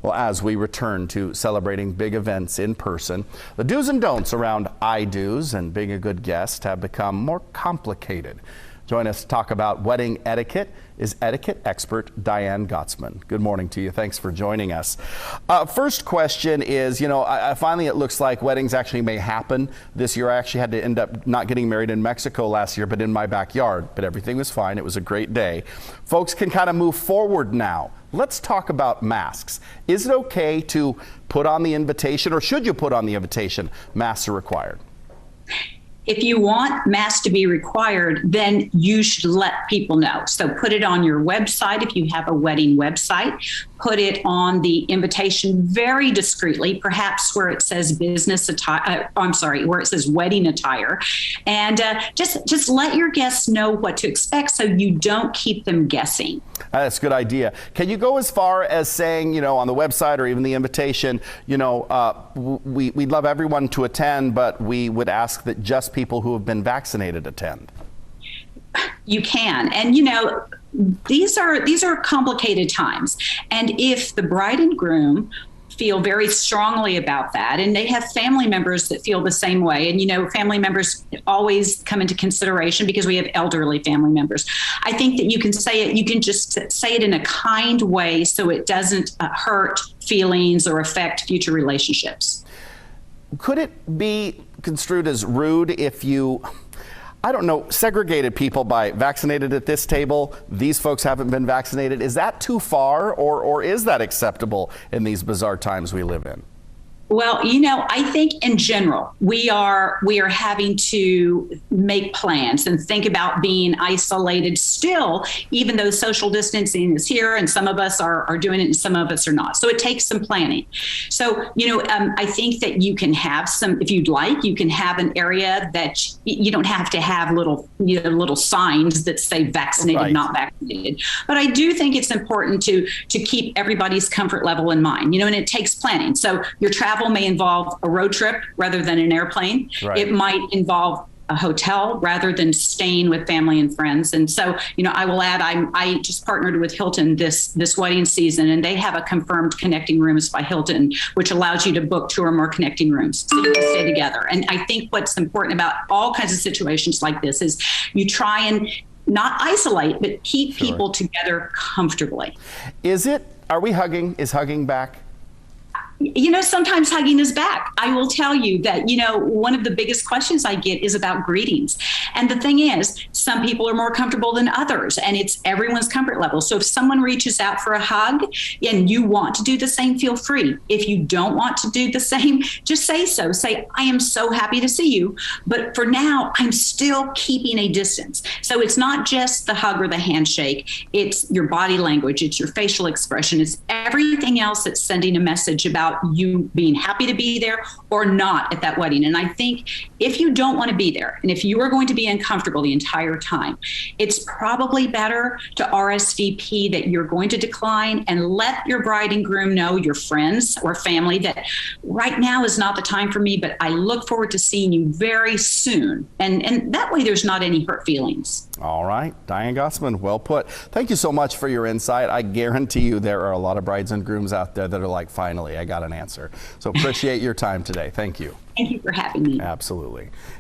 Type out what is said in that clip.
Well, as we return to celebrating big events in person, the do's and don'ts around I-do's and being a good guest have become more complicated. Join us to talk about wedding etiquette is etiquette expert Diane Gottsman. Good morning to you. Thanks for joining us. First question is, finally it looks like weddings actually may happen this year. I actually had to end up not getting married in Mexico last year, but in my backyard. But everything was fine. It was a great day. Folks can kind of move forward now. Let's talk about masks. Is it okay to put on the invitation, or should you put on the invitation, masks are required? If you want masks to be required, then you should let people know. So put it on your website if you have a wedding website. Put it on the invitation very discreetly, perhaps where it says business attire. Where it says wedding attire, and just let your guests know what to expect, so you don't keep them guessing. That's a good idea. Can you go as far as saying, on the website or even the invitation, we'd love everyone to attend, but we would ask that just people who have been vaccinated attend? You can, and these are complicated times, and if the bride and groom feel very strongly about that, and they have family members that feel the same way, and family members always come into consideration because we have elderly family members. I think that you can say it, you can just say it in a kind way so it doesn't hurt feelings or affect future relationships. Could it be construed as rude if you, segregated people by vaccinated at this table, these folks haven't been vaccinated? Is that too far, or is that acceptable in these bizarre times we live in? Well, I think in general, we are having to make plans and think about being isolated still, even though social distancing is here and some of us are doing it and some of us are not. So it takes some planning. So, I think that you can have some, if you'd like, you can have an area that you don't have to have little signs that say vaccinated, right, not vaccinated. But I do think it's important to keep everybody's comfort level in mind, and it takes planning. So your travel may involve a road trip rather than an airplane. Right. It might involve a hotel rather than staying with family and friends. And so, I will add, I just partnered with Hilton this wedding season, and they have a confirmed connecting rooms by Hilton, which allows you to book 2 or more connecting rooms so you can stay together. And I think what's important about all kinds of situations like this is you try and not isolate, but keep people together comfortably. Are we hugging? Is hugging back? Sometimes hugging is back. I will tell you that, one of the biggest questions I get is about greetings. And the thing is, some people are more comfortable than others, and it's everyone's comfort level. So if someone reaches out for a hug and you want to do the same, feel free. If you don't want to do the same, just say so. Say, I am so happy to see you, but for now, I'm still keeping a distance. So it's not just the hug or the handshake. It's your body language. It's your facial expression. It's everything else that's sending a message about you being happy to be there or not at that wedding. And I think if you don't want to be there, and if you are going to be uncomfortable the entire time, it's probably better to RSVP that you're going to decline and let your bride and groom know, your friends or family, that right now is not the time for me, but I look forward to seeing you very soon. And that way there's not any hurt feelings. All right. Diane Gottsman, well put. Thank you so much for your insight. I guarantee you there are a lot of brides and grooms out there that are like, finally, I got an answer. So appreciate your time today. Thank you. Thank you for having me. Absolutely.